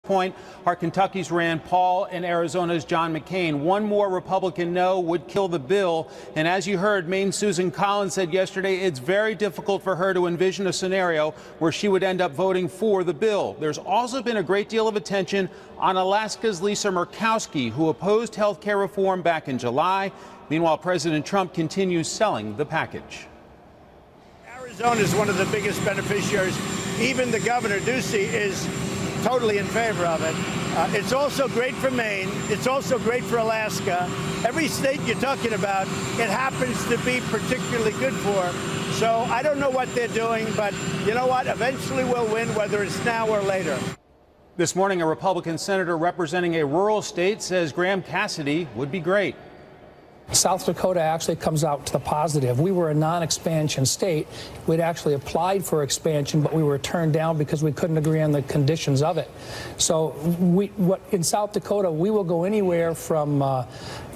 Point are Kentucky's Rand Paul and Arizona's John McCain. One more Republican no would kill the bill. And as you heard, Maine's Susan Collins said yesterday it's very difficult for her to envision a scenario where she would end up voting for the bill. There's also been a great deal of attention on Alaska's Lisa Murkowski, who opposed health care reform back in July. Meanwhile, President Trump continues selling the package. Arizona is one of the biggest beneficiaries. Even the governor, Ducey, is totally in favor of it. It's also great for Maine. It's also great for Alaska. Every state you're talking about, it happens to be particularly good for. So I don't know what they're doing, but you know what? Eventually we'll win, whether it's now or later. This morning, a Republican senator representing a rural state says Graham Cassidy would be great. South Dakota actually comes out to the positive. We were a non-expansion state. We'd actually applied for expansion, but we were turned down because we couldn't agree on the conditions of it. So in South Dakota, we will go anywhere from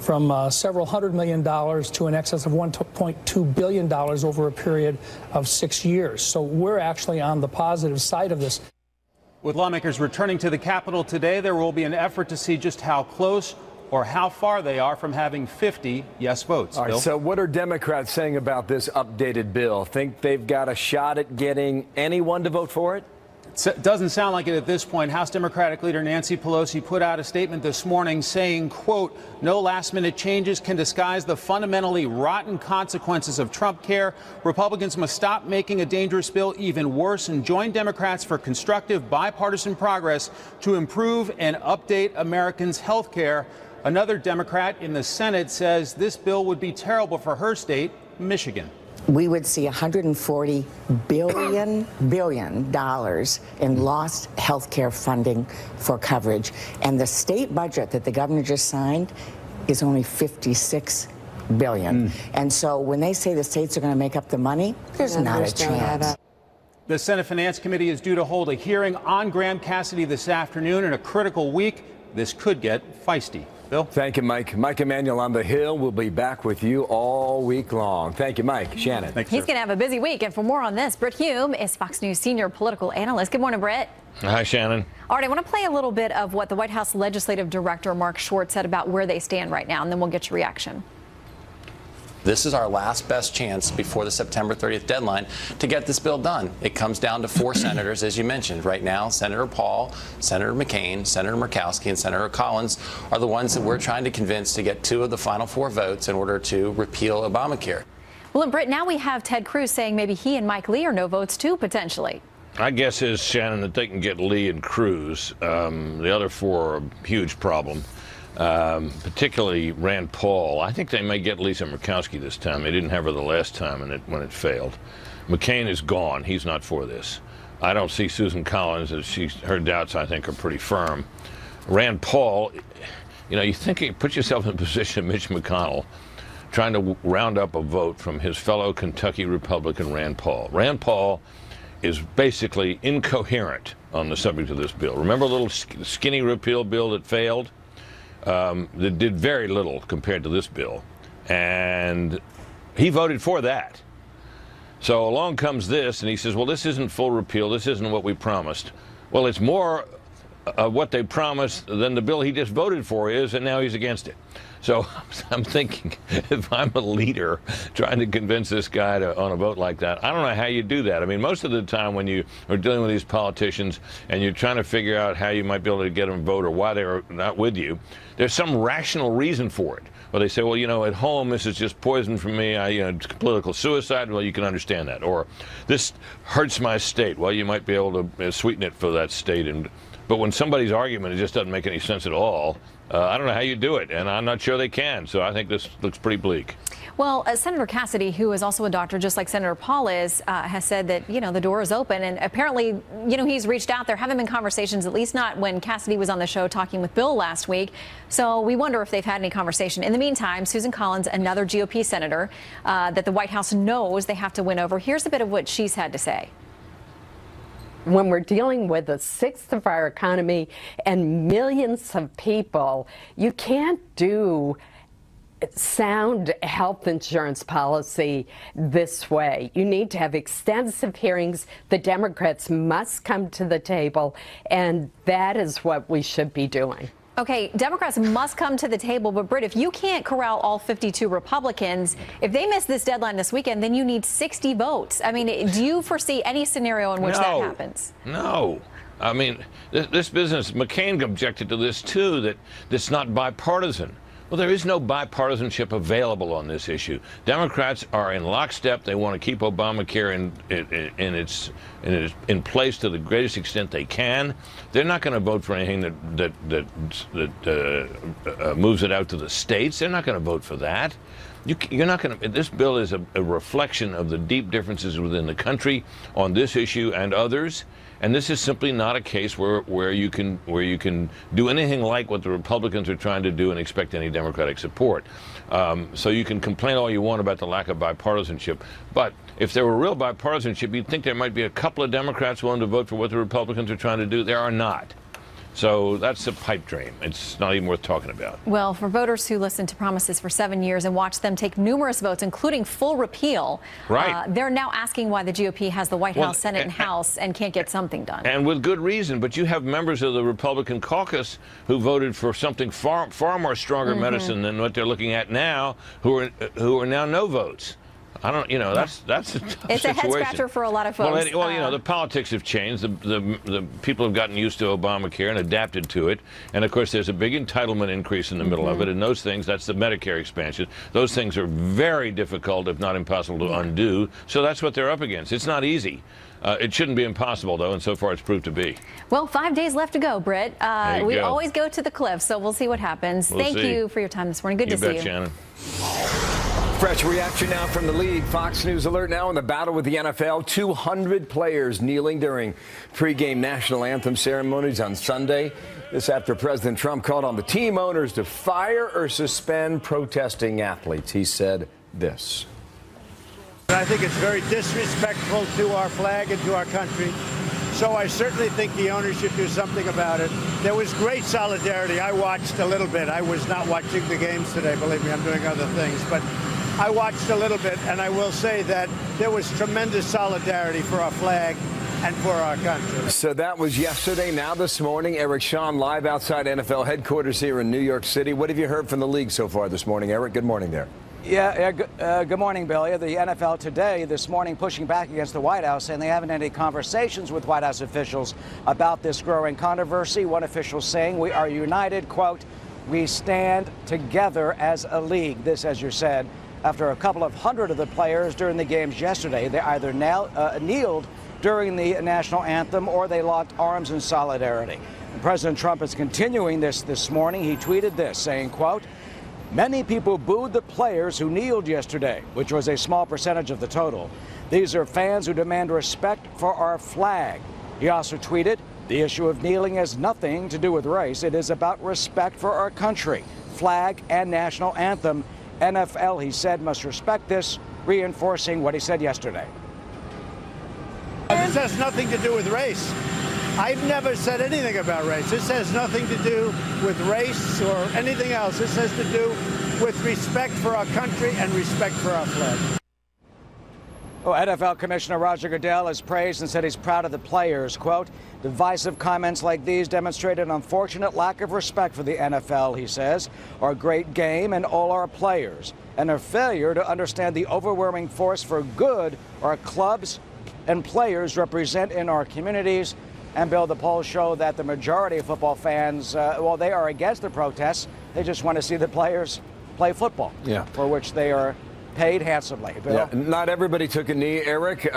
several $100 million to an excess of $1.2 billion over a period of 6 years. So we're actually on the positive side of this. With lawmakers returning to the Capitol today, there will be an effort to see just how close or how far they are from having 50 yes votes. All right, so what are Democrats saying about this updated bill? Think they've got a shot at getting anyone to vote for it? It doesn't sound like it at this point. House Democratic leader Nancy Pelosi put out a statement this morning saying, quote, no last-minute changes can disguise the fundamentally rotten consequences of Trump care. Republicans must stop making a dangerous bill even worse and join Democrats for constructive bipartisan progress to improve and update Americans' health care. Another Democrat in the Senate says this bill would be terrible for her state, Michigan. We would see $140 billion in lost health care funding for coverage. And the state budget that the governor just signed is only $56 billion. And so when they say the states are going to make up the money, there's not a chance. The Senate Finance Committee is due to hold a hearing on Graham Cassidy this afternoon. In a critical week, this could get feisty. Bill? Thank you, Mike. Mike Emanuel on the Hill will be back with you all week long. Thank you, Mike. Shannon. He's going to have a busy week. And for more on this, Britt Hume is Fox News senior political analyst. Good morning, Britt. Hi, Shannon. All right, I want to play a little bit of what the White House Legislative Director Mark Schwartz said about where they stand right now, and then we'll get your reaction. This is our last best chance before the September 30th deadline to get this bill done. It comes down to 4 senators, as you mentioned. Right now, Senator Paul, Senator McCain, Senator Murkowski, and Senator Collins are the ones that we're trying to convince to get 2 of the final 4 votes in order to repeal Obamacare. Well, and Britt, now we have Ted Cruz saying maybe he and Mike Lee are no votes too, potentially. My guess is, Shannon, that they can get Lee and Cruz. The other 4 are a huge problem. Particularly Rand Paul. I think they may get Lisa Murkowski this time. They didn't have her the last time when it failed. McCain is gone. He's not for this. I don't see Susan Collins. Her doubts, I think, are pretty firm. Rand Paul, you know, put yourself in the position of Mitch McConnell trying to round up a vote from his fellow Kentucky Republican Rand Paul. Rand Paul is basically incoherent on the subject of this bill. Remember the little skinny repeal bill that failed? That did very little compared to this bill, and he voted for that. So along comes this, and he says, well, this isn't full repeal, this isn't what we promised. Well, it's more what they promised than the bill he just voted for is, and now he's against it. So I'm thinking, if I'm a leader trying to convince this guy on a vote like that, I don't know how you do that. I mean, most of the time when you are dealing with these politicians and you're trying to figure out how you might be able to get them to vote or why they're not with you, there's some rational reason for it. Or they say, well, you know, at home, this is just poison for me. It's political suicide. Well, you can understand that. Or this hurts my state. Well, you might be able to sweeten it for that state. But when somebody's argument, it just doesn't make any sense at all. I don't know how you do it, and I'm not sure they can. So I think this looks pretty bleak. Well, Senator Cassidy, who is also a doctor, just like Senator Paul is, has said that, you know, the door is open. And apparently, you know, he's reached out. There haven't been conversations, at least not when Cassidy was on the show talking with Bill last week. So we wonder if they've had any conversation. In the meantime, Susan Collins, another GOP senator that the White House knows they have to win over. Here's a bit of what she's had to say. When we're dealing with a sixth of our economy and millions of people, you can't do sound health insurance policy this way. You need to have extensive hearings. The Democrats must come to the table, and that is what we should be doing. Okay, Democrats must come to the table, but Britt, if you can't corral all 52 Republicans, if they miss this deadline this weekend, then you need 60 votes. I mean, do you foresee any scenario in which that happens? No. I mean, this business, McCain objected to this too, that it's not bipartisan. Well, there is no bipartisanship available on this issue. Democrats are in lockstep. They want to keep Obamacare in place to the greatest extent they can. They're not going to vote for anything that moves it out to the states. They're not going to vote for that. You're not going to. This bill is a reflection of the deep differences within the country on this issue and others. And this is simply not a case where you can do anything like what the Republicans are trying to do and expect any Democratic support. So you can complain all you want about the lack of bipartisanship, but if there were real bipartisanship, you'd think there might be a couple of Democrats willing to vote for what the Republicans are trying to do. There are not. So that's a pipe dream. It's not even worth talking about. Well, for voters who listened to promises for 7 years and watched them take numerous votes, including full repeal, they're now asking why the GOP has the White House, Senate, and House and can't get something done. And with good reason. But you have members of the Republican caucus who voted for something far more stronger medicine than what they're looking at now, who are now no votes. I don't, that's a tough situation. It's a head scratcher for a lot of folks. Well, the politics have changed. The people have gotten used to Obamacare and adapted to it. And of course, there's a big entitlement increase in the middle of it. And those things, that's the Medicare expansion. Those things are very difficult, if not impossible, to undo. So that's what they're up against. It's not easy. It shouldn't be impossible, though, and so far it's proved to be. Well, 5 days left to go, Britt. We always go to the cliff, so we'll see what happens. Thank you for your time this morning. Good to see you. You bet, Shannon. Fresh reaction now from the league. Fox News alert now in the battle with the NFL. 200 players kneeling during pregame national anthem ceremonies on Sunday. This after President Trump called on the team owners to fire or suspend protesting athletes. He said this. I think it's very disrespectful to our flag and to our country. So I certainly think the owners should do something about it. There was great solidarity. I watched a little bit. I was not watching the games today. Believe me, I'm doing other things. But I watched a little bit, and I will say that there was tremendous solidarity for our flag and for our country. So that was yesterday. Now this morning, Eric Shawn live outside NFL headquarters here in New York City. What have you heard from the league so far this morning, Eric? Good morning there. Good morning, Billy. The NFL today, this morning, pushing back against the White House, saying they haven't had any conversations with White House officials about this growing controversy. One official saying, "We are united," quote, "We stand together as a league." This, as you said, after a couple of hundred of the players during the games yesterday, they either kneeled during the national anthem or they locked arms in solidarity. And President Trump is continuing this morning. He tweeted this, saying, quote, "Many people booed the players who kneeled yesterday, which was a small percentage of the total. These are fans who demand respect for our flag." He also tweeted, "The issue of kneeling has nothing to do with race. It is about respect for our country, flag, and national anthem. NFL," he said, "must respect this," reinforcing what he said yesterday. This has nothing to do with race. I've never said anything about race. This has nothing to do with race or anything else. This has to do with respect for our country and respect for our flag. Oh, NFL Commissioner Roger Goodell has praised and said he's proud of the players. Quote, "Divisive comments like these demonstrate an unfortunate lack of respect for the NFL," he says, "our great game and all our players, and a failure to understand the overwhelming force for good our clubs and players represent in our communities." And, Bill, the polls show that the majority of football fans, they are against the protests. They just want to see the players play football, for which they are paid handsomely. Bill? Yeah, not everybody took a knee. Eric,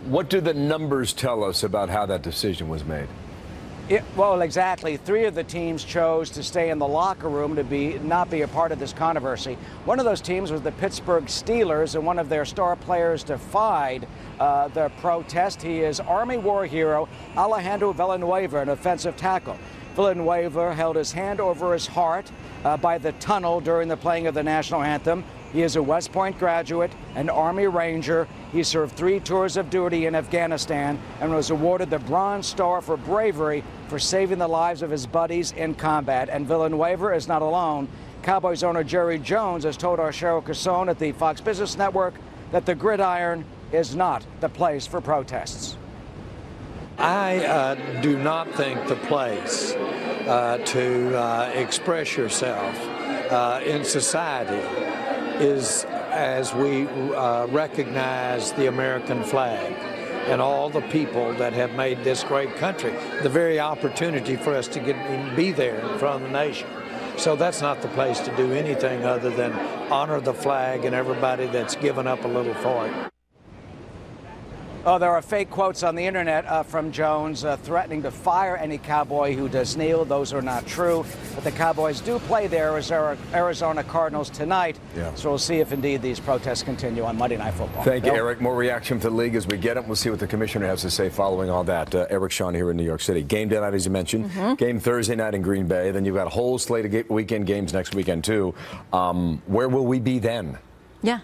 what do the numbers tell us about how that decision was made? Well, exactly. 3 of the teams chose to stay in the locker room to not be a part of this controversy. One of those teams was the Pittsburgh Steelers, and one of their star players defied the protest. He is Army war hero Alejandro Villanueva, an offensive tackle. Villanueva held his hand over his heart by the tunnel during the playing of the national anthem. He is a West Point graduate, an Army Ranger. He served 3 tours of duty in Afghanistan and was awarded the Bronze Star for bravery for saving the lives of his buddies in combat. And Villanueva is not alone. Cowboys owner Jerry Jones has told our Cheryl Casson at the Fox Business Network that the gridiron is not the place for protests. I do not think the place to express yourself in society is as we recognize the American flag and all the people that have made this great country, the very opportunity for us to be there in front of the nation. So that's not the place to do anything other than honor the flag and everybody that's given up a little for it. Oh, there are fake quotes on the internet from Jones threatening to fire any Cowboy who does kneel. Those are not true. But the Cowboys do play the Arizona Cardinals tonight. Yeah. So we'll see if indeed these protests continue on Monday Night Football. Thank you, Eric. More reaction from the league as we get it. We'll see what the commissioner has to say following all that. Eric Shawn here in New York City. Game day night, as you mentioned. Game Thursday night in Green Bay. Then you've got a whole slate of weekend games next weekend, too. Where will we be then? Yeah.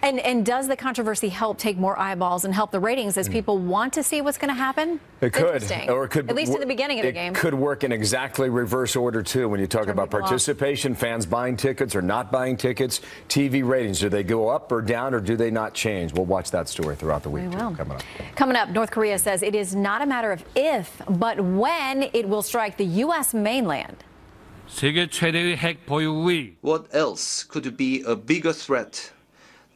And does the controversy help take more eyeballs and help the ratings as people want to see what's going to happen? It could. Interesting. Or it could. At least in the beginning of the game. It could work in exactly reverse order, too, when you talk about participation, fans buying tickets or not buying tickets, TV ratings. Do they go up or down, or do they not change? We'll watch that story throughout the week, too, coming up. Coming up, North Korea says it is not a matter of if, but when it will strike the U.S. mainland. 세계 최대의 핵 보유국이. What else could be a bigger threat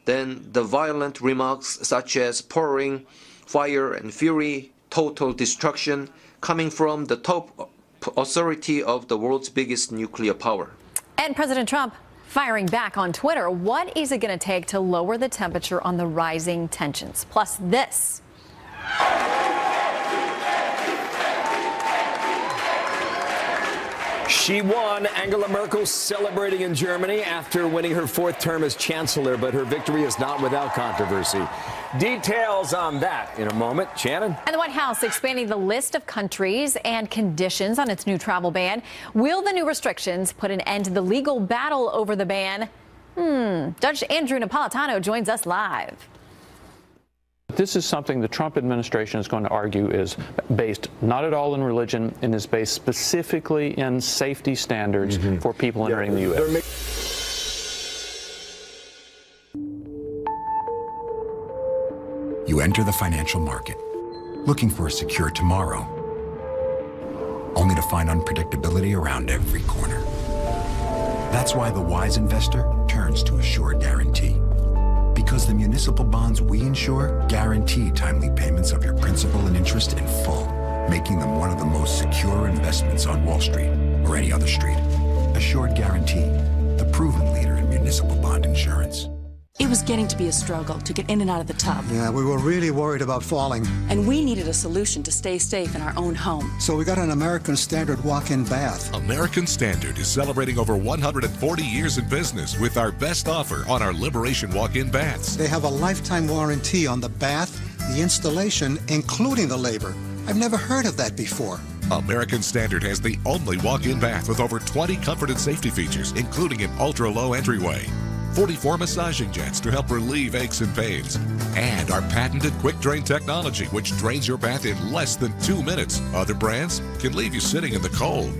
than the violent remarks such as pouring fire and fury, total destruction coming from the top authority of the world's biggest nuclear power? And President Trump firing back on Twitter. What is it going to take to lower the temperature on the rising tensions? Plus this. She won. Angela Merkel celebrating in Germany after winning her fourth term as chancellor, but her victory is not without controversy. Details on that in a moment. Shannon? And the White House expanding the list of countries and conditions on its new travel ban. Will the new restrictions put an end to the legal battle over the ban? Judge Andrew Napolitano joins us live. This is something the Trump administration is going to argue is based not at all in religion and is based specifically in safety standards for people entering the U.S. You enter the financial market, looking for a secure tomorrow, only to find unpredictability around every corner. That's why the wise investor turns to Assured Guarantee. Because the municipal bonds we insure guarantee timely payments of your principal and interest in full, making them one of the most secure investments on Wall Street or any other street. Assured Guarantee, the proven leader in municipal bond insurance. It was getting to be a struggle to get in and out of the tub. Yeah, we were really worried about falling. And we needed a solution to stay safe in our own home. So we got an American Standard walk-in bath. American Standard is celebrating over 140 years in business with our best offer on our Liberation walk-in baths. They have a lifetime warranty on the bath, the installation, including the labor. I've never heard of that before. American Standard has the only walk-in bath with over 20 comfort and safety features, including an ultra-low entryway, 44 massaging jets to help relieve aches and pains, and our patented quick drain technology, which drains your bath in less than 2 minutes. Other brands can leave you sitting in the cold.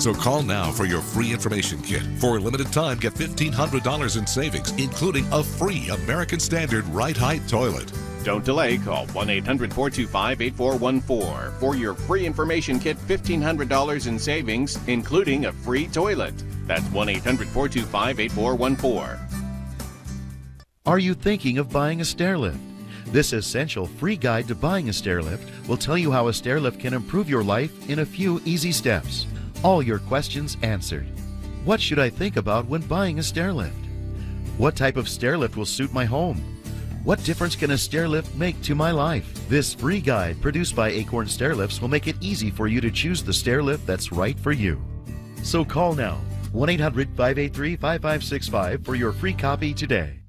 So call now for your free information kit. For a limited time, get $1,500 in savings, including a free American Standard right height toilet. Don't delay. Call 1-800-425-8414 for your free information kit, $1,500 in savings, including a free toilet. That's 1-800-425-8414. Are you thinking of buying a stair lift? This essential free guide to buying a stair lift will tell you how a stair lift can improve your life in a few easy steps. All your questions answered. What should I think about when buying a stair lift? What type of stair lift will suit my home? What difference can a stair lift make to my life? This free guide produced by Acorn Stair Lifts will make it easy for you to choose the stair lift that's right for you. So call now, 1-800-583-5565 for your free copy today.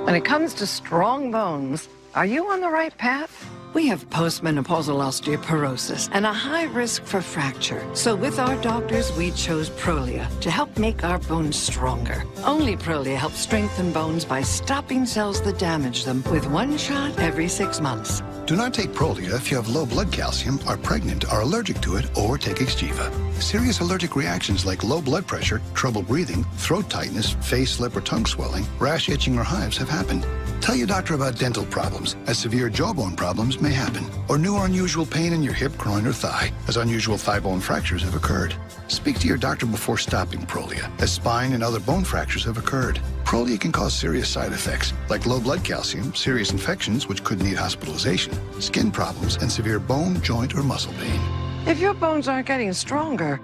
When it comes to strong bones, are you on the right path? We have postmenopausal osteoporosis and a high risk for fracture. So with our doctors, we chose Prolia to help make our bones stronger. Only Prolia helps strengthen bones by stopping cells that damage them with one shot every 6 months. Do not take Prolia if you have low blood calcium, are pregnant, are allergic to it, or take Exgeva. Serious allergic reactions like low blood pressure, trouble breathing, throat tightness, face, lip, or tongue swelling, rash, itching, or hives have happened. Tell your doctor about dental problems, as severe jawbone problems may happen, or new or unusual pain in your hip, groin, or thigh, as unusual thigh bone fractures have occurred. Speak to your doctor before stopping Prolia, as spine and other bone fractures have occurred. Prolia can cause serious side effects, like low blood calcium, serious infections, which could need hospitalization, skin problems, and severe bone, joint, or muscle pain. If your bones aren't getting stronger,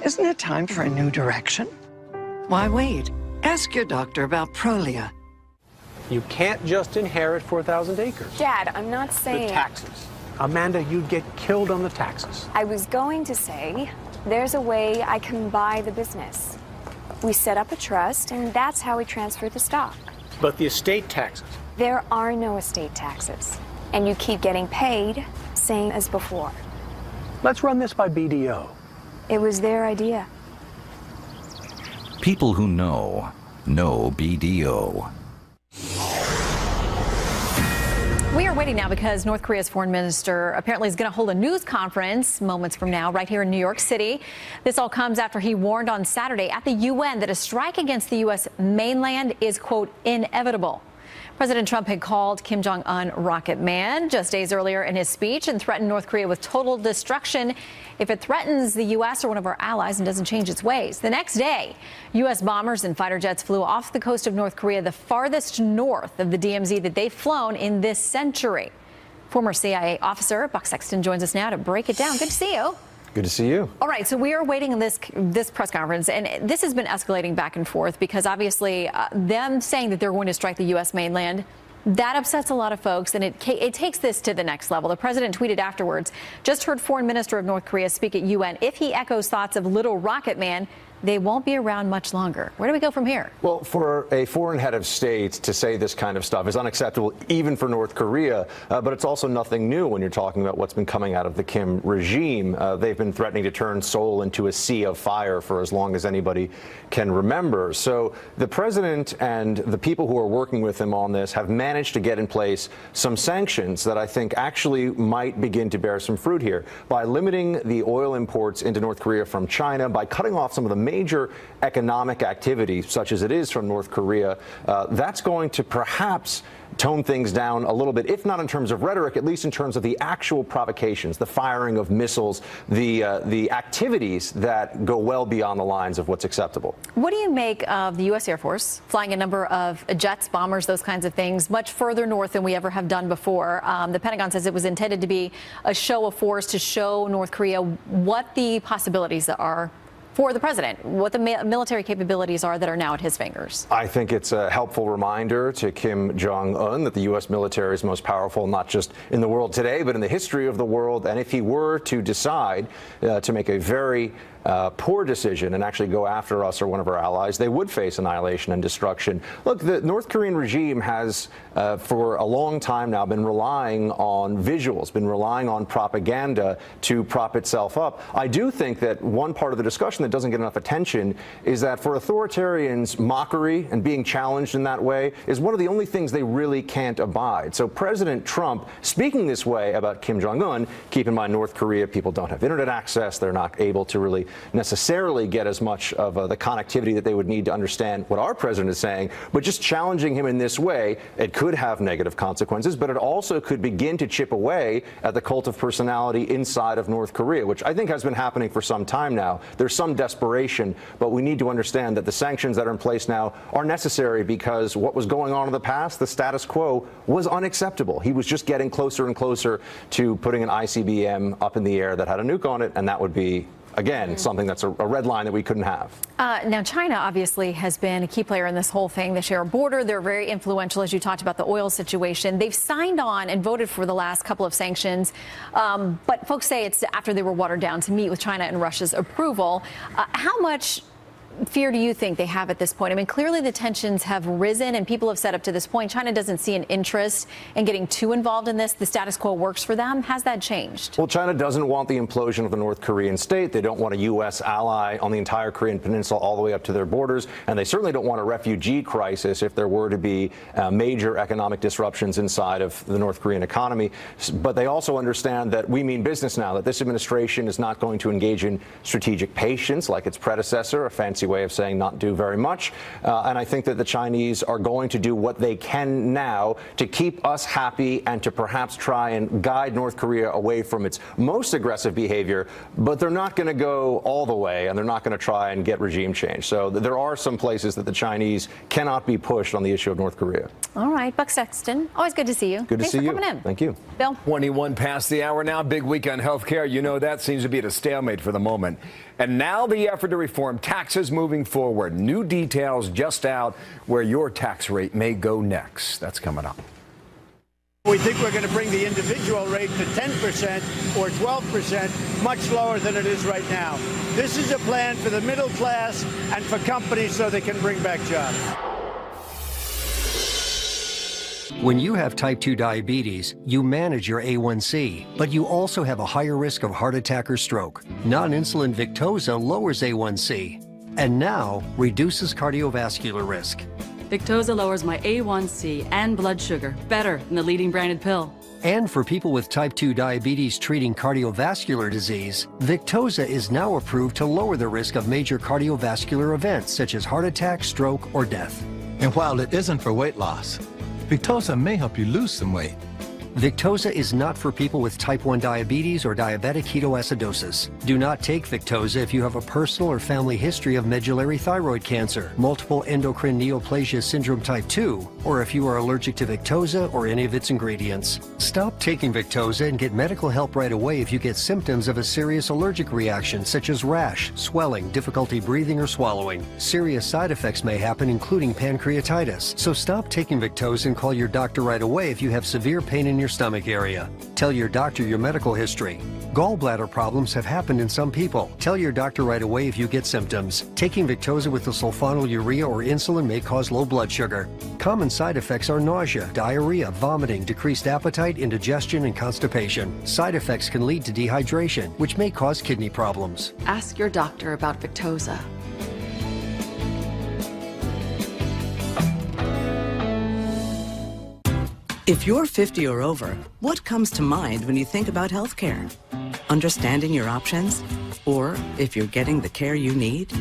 isn't it time for a new direction? Why wait? Ask your doctor about Prolia. You can't just inherit 4,000 acres. Dad, I'm not saying... The taxes. Amanda, you'd get killed on the taxes. I was going to say, there's a way I can buy the business. We set up a trust, and that's how we transfer the stock. But the estate taxes? There are no estate taxes. And you keep getting paid, same as before. Let's run this by BDO. It was their idea. People who know BDO. We are waiting now because North Korea's foreign minister apparently is going to hold a news conference moments from now right here in New York City. This all comes after he warned on Saturday at the UN that a strike against the U.S. mainland is, quote, inevitable. President Trump had called Kim Jong-un Rocket Man just days earlier in his speech and threatened North Korea with total destruction if it threatens the U.S. or one of our allies and doesn't change its ways. The next day, U.S. bombers and fighter jets flew off the coast of North Korea, the farthest north of the DMZ that they've flown in this century. Former CIA officer Buck Sexton joins us now to break it down. Good to see you. Good to see you. All right, so we are waiting on this press conference, and this has been escalating back and forth because obviously them saying that they're going to strike the U.S. mainland, that upsets a lot of folks, and it takes this to the next level. The president tweeted afterwards, just heard Foreign Minister of North Korea speak at UN. If he echoes thoughts of Little Rocket Man, they won't be around much longer. Where do we go from here? Well, for a foreign head of state to say this kind of stuff is unacceptable, even for North Korea. But it's also nothing new when you're talking about what's been coming out of the Kim regime. They've been threatening to turn Seoul into a sea of fire for as long as anybody can remember. So the president and the people who are working with him on this have managed to get in place some sanctions that I think actually might begin to bear some fruit here by limiting the oil imports into North Korea from China, by cutting off some of the major economic activity, such as it is from North Korea. That's going to perhaps tone things down a little bit, if not in terms of rhetoric, at least in terms of the actual provocations, the firing of missiles, the activities that go well beyond the lines of what's acceptable. What do you make of the U.S. Air Force flying a number of jets, bombers, those kinds of things, much further north than we ever have done before? The Pentagon says it was intended to be a show of force to show North Korea what the possibilities are for the president, what the military capabilities are that are now at his fingers. I think it's a helpful reminder to Kim Jong-un that the U.S. military is most powerful, not just in the world today, but in the history of the world. And if he were to decide to make a very poor decision and actually go after us or one of our allies, they would face annihilation and destruction. Look, the North Korean regime has, for a long time now, been relying on visuals, been relying on propaganda to prop itself up. I do think that one part of the discussion that doesn't get enough attention is that for authoritarians, mockery and being challenged in that way is one of the only things they really can't abide. So President Trump speaking this way about Kim Jong-un, keep in mind North Korea, people don't have internet access, they're not able to really necessarily get as much of the connectivity that they would need to understand what our president is saying, but just challenging him in this way, it could have negative consequences, but it also could begin to chip away at the cult of personality inside of North Korea, which I think has been happening for some time now. There's some desperation, but we need to understand that the sanctions that are in place now are necessary because what was going on in the past, the status quo, was unacceptable. He was just getting closer and closer to putting an ICBM up in the air that had a nuke on it, and that would be, again, something that's a red line that we couldn't have. Now, China obviously has been a key player in this whole thing. They share a border. They're very influential, as you talked about the oil situation. They've signed on and voted for the last couple of sanctions. But folks say it's after they were watered down to meet with China and Russia's approval. How much fear do you think they have at this point? I mean, clearly the tensions have risen and people have said up to this point China doesn't see an interest in getting too involved in this. The status quo works for them. Has that changed? Well, China doesn't want the implosion of the North Korean state. They don't want a U.S. ally on the entire Korean peninsula all the way up to their borders. And they certainly don't want a refugee crisis if there were to be major economic disruptions inside of the North Korean economy. But they also understand that we mean business now, that this administration is not going to engage in strategic patience like its predecessor, a fancy way of saying not do very much. And I think that the Chinese are going to do what they can now to keep us happy and to perhaps try and guide North Korea away from its most aggressive behavior. But they're not going to go all the way, and they're not going to try and get regime change. So there are some places that the Chinese cannot be pushed on the issue of North Korea. All right, Buck Sexton, always good to see you. Good to see you. Thanks for coming in. Thank you. Bill? 21 past the hour now. Big week on health care. You know that seems to be at a stalemate for the moment. And now the effort to reform taxes moving forward. New details just out where your tax rate may go next. That's coming up. We think we're going to bring the individual rate to 10% or 12%, much lower than it is right now. This is a plan for the middle class and for companies so they can bring back jobs. When you have type 2 diabetes, you manage your A1C, but you also have a higher risk of heart attack or stroke. Non-insulin Victoza lowers A1C and now reduces cardiovascular risk. Victoza lowers my A1C and blood sugar better than the leading branded pill. And for people with type 2 diabetes treating cardiovascular disease, Victoza is now approved to lower the risk of major cardiovascular events such as heart attack, stroke, or death. And while it isn't for weight loss, Victoza may help you lose some weight. Victoza is not for people with type 1 diabetes or diabetic ketoacidosis. Do not take Victoza if you have a personal or family history of medullary thyroid cancer, multiple endocrine neoplasia syndrome type 2, or if you are allergic to Victoza or any of its ingredients. Stop taking Victoza and get medical help right away if you get symptoms of a serious allergic reaction such as rash, swelling, difficulty breathing or swallowing. Serious side effects may happen, including pancreatitis. So stop taking Victoza and call your doctor right away if you have severe pain in your stomach area. Tell your doctor your medical history. Gallbladder problems have happened in some people. Tell your doctor right away if you get symptoms. Taking Victoza with the sulfonylurea or insulin may cause low blood sugar. Common side effects are nausea, diarrhea, vomiting, decreased appetite, indigestion, and constipation. Side effects can lead to dehydration, which may cause kidney problems. Ask your doctor about Victoza. If you're 50 or over, what comes to mind when you think about healthcare? Understanding your options? Or if you're getting the care you need?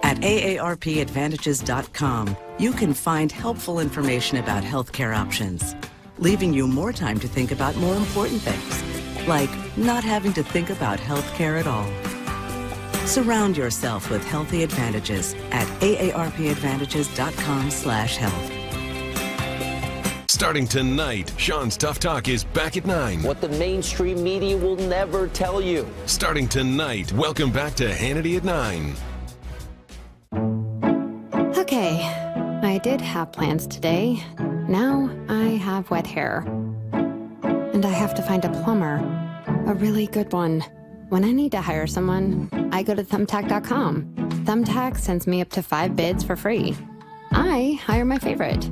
At AARPadvantages.com, you can find helpful information about healthcare options, leaving you more time to think about more important things, like not having to think about healthcare at all. Surround yourself with healthy advantages at AARPadvantages.com/health. Starting tonight, Sean's Tough Talk is back at 9. What the mainstream media will never tell you. Starting tonight, welcome back to Hannity at 9. Okay, I did have plans today. Now I have wet hair. And I have to find a plumber, a really good one. When I need to hire someone, I go to Thumbtack.com. Thumbtack sends me up to 5 bids for free. I hire my favorite.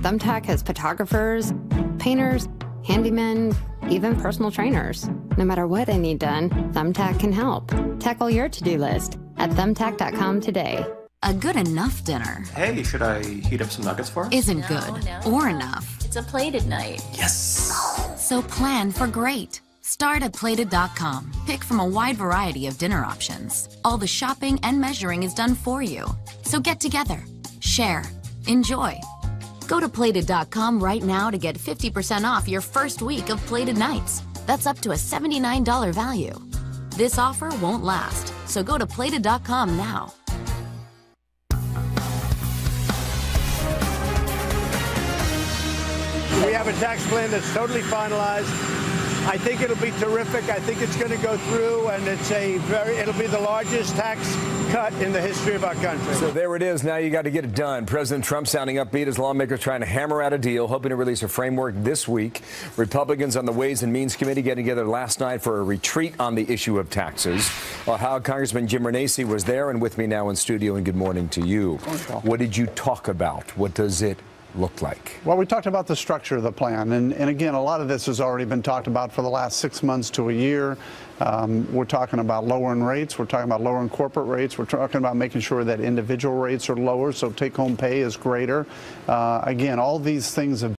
Thumbtack has photographers, painters, handymen, even personal trainers. No matter what I need done, Thumbtack can help. Tackle your to-do list at Thumbtack.com today. A good enough dinner. Hey, should I heat up some nuggets for us? Isn't good or enough. It's a plated night. Yes! So plan for great. Start at plated.com. Pick from a wide variety of dinner options. All the shopping and measuring is done for you. So get together, share, enjoy. Go to plated.com right now to get 50% off your first week of Plated Nights. That's up to a $79 value. This offer won't last, so go to plated.com now. We have a tax plan that's totally finalized. I think it'll be terrific. I think it's going to go through, and it'll be the largest tax cut in the history of our country. So there it is. Now you got to get it done. President Trump sounding upbeat as lawmakers trying to hammer out a deal, hoping to release a framework this week. Republicans on the Ways and Means Committee getting together last night for a retreat on the issue of taxes. Well, how Congressman Jim Renacci was there and with me now in studio, and good morning to you. What did you talk about? What does it look like? Well, we talked about the structure of the plan, and again, a lot of this has already been talked about for the last 6 months to a year. We're talking about lowering rates. We're talking about lowering corporate rates. We're talking about making sure that individual rates are lower, so take-home pay is greater. Again, all these things have